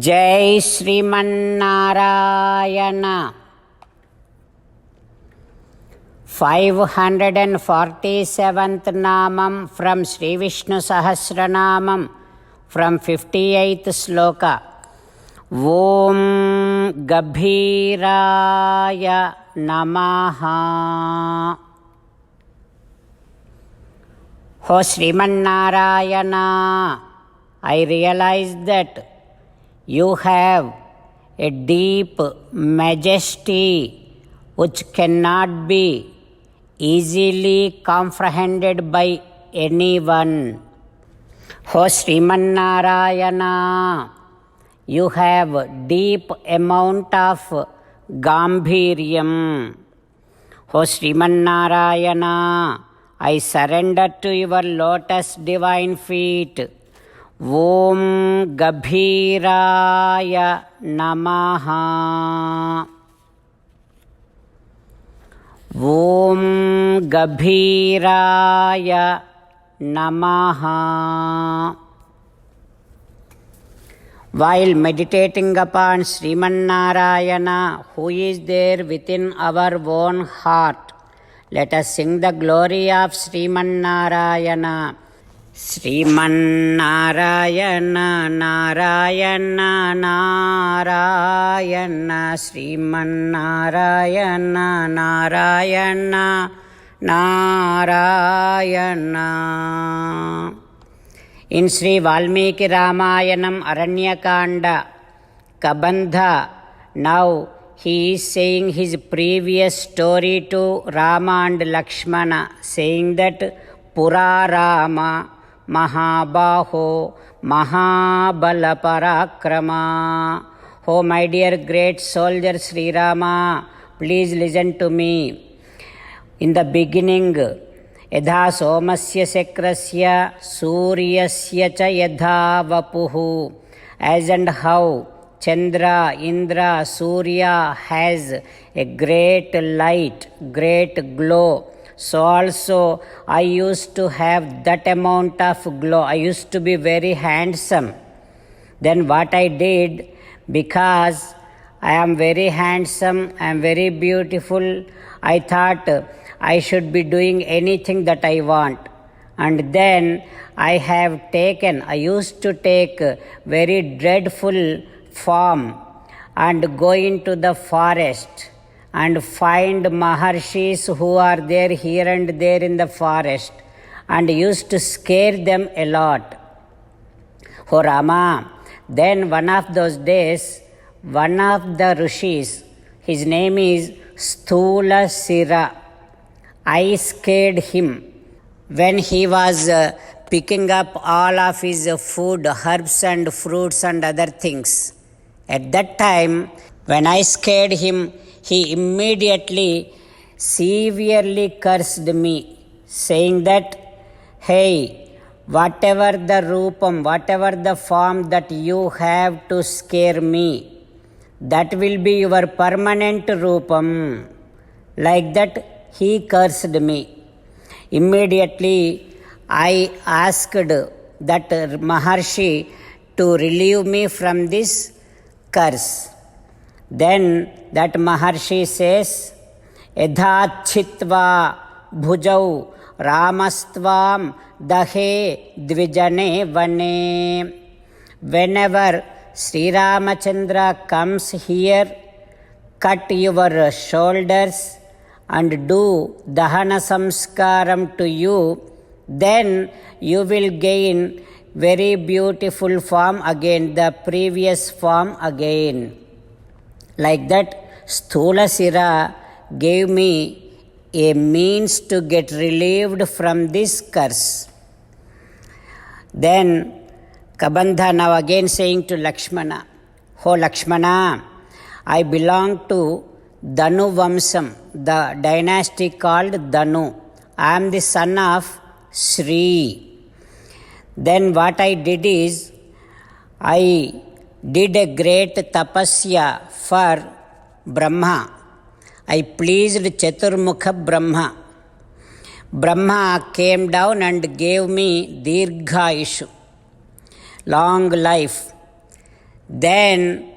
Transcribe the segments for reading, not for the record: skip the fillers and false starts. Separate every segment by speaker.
Speaker 1: Jai Sriman Narayana. 547th नामम from Sri Vishnu Sahasranamam from 58th sloka. Om Gabhiraya Namaha. Ho Srimannarayana, I realize that you have a deep majesty which cannot be easily comprehended by anyone. O Srimannarayana, you have deep amount of Gambhiryam. O Srimannarayana, I surrender to your lotus divine feet. Om Gabhiraya Namaha. Om Gabhiraya Namaha. While meditating upon Srimannarayana, who is there within our own heart, let us sing the glory of Srimannarayana. Srimannarayana Narayana Narayana Srimannarayana Narayana Narayana. In Sri Valmiki Ramayanam Aranyakanda, Kabandha, now he is saying his previous story to Rama and Lakshmana, saying that Pura Rama Mahabaho Mahabala Parakrama. Oh my dear great soldier Sri Rama, please listen to me. In the beginning, Yadha Somasya Sakrasya Suryasya cha Yadha Vapuhu, as and how Chandra, Indra, Surya has a great light, great glow, so also I used to have that amount of glow. I used to be very handsome. Then what I did, because I am very handsome, I am very beautiful, I thought I should be doing anything that I want. And then I used to take very dreadful form and go into the forest and find Maharshis who are there here and there in the forest, and used to scare them a lot. Oh Rama, then one of those days, one of the rishis, his name is Sthula Sira, I scared him when he was picking up all of his food, herbs and fruits and other things. At that time, when I scared him, he immediately severely cursed me, saying that, hey, whatever the rupam, whatever the form that you have to scare me, that will be your permanent rupam. Like that, he cursed me. Immediately, I asked that Maharshi to relieve me from this curse. Then that Maharshi says, Yadha chitva bhujau ramastvam dahe dvijane vane. Whenever Sri Ramachandra comes here, cut your shoulders and do dahana samskaram to you, then you will gain very beautiful form again, the previous form again. Like that, Sthula Sira gave me a means to get relieved from this curse. Then Kabandha now again saying to Lakshmana, Oh Lakshmana, I belong to Danu Vamsam, the dynasty called Danu. I am the son of Sri. Then what I did is, I did a great tapasya for Brahma. I pleased Chaturmukha Brahma. Brahma came down and gave me Dirghayushu, long life. Then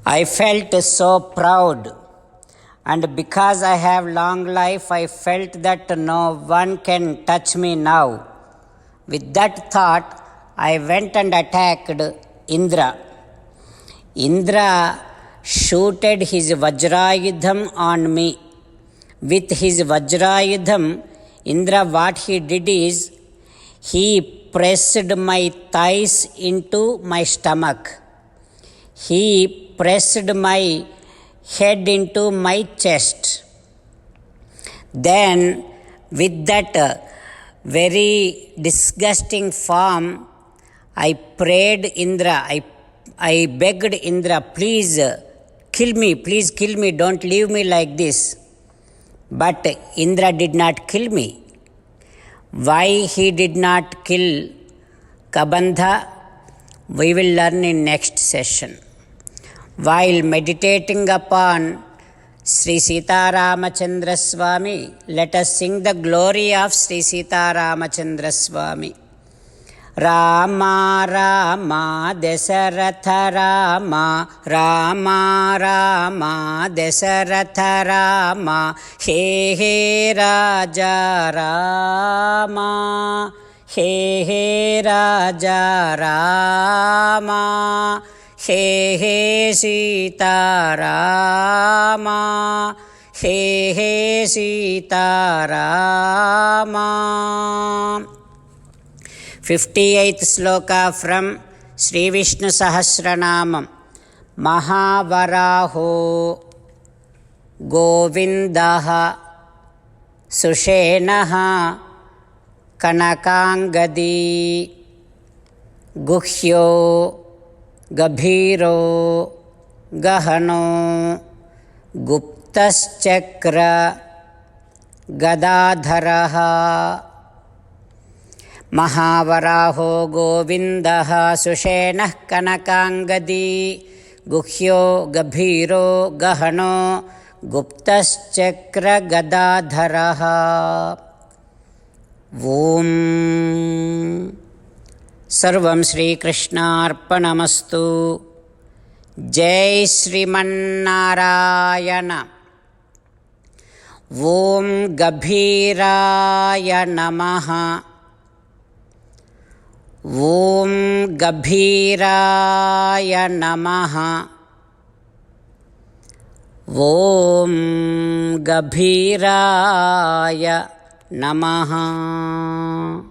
Speaker 1: I felt so proud, and because I have long life, I felt that no one can touch me now. With that thought, I went and attacked Indra. Indra shooted his Vajrayudham on me. With his Vajrayudham, Indra, what he did is, he pressed my thighs into my stomach. He pressed my head into my chest. Then, with that very disgusting form, I prayed Indra, I begged Indra, please kill me, don't leave me like this. But Indra did not kill me. Why he did not kill Kabandha, we will learn in next session. While meditating upon Sri Sita Ramachandra Swami, let us sing the glory of Sri Sita Ramachandra Swami. Rama Rama Dasaratha Rama, Rama Rama Dasaratha Rama, He He Raja Rama, He He Raja Rama, He He Sita Rama, He He Sita Rama. 58th sloka from Sri Vishnu Sahasranamam. Mahavaraho Govindaha Sushenaha Kanakangadi Guhyo Gabhiro Gahano Guptaschakra Gadadharaha. Mahavaraho Govindaha Sushenah Kanakangadi Guhyo Gabhiro Gahano Guptaschakra Gadadharaha. Om Sarvam Shri Krishnarpanamastu. Jai Sriman-Narayana. Om Gabhiraya Namaha. Om Gabhiraya Namaha. Om Gabhiraya Namaha.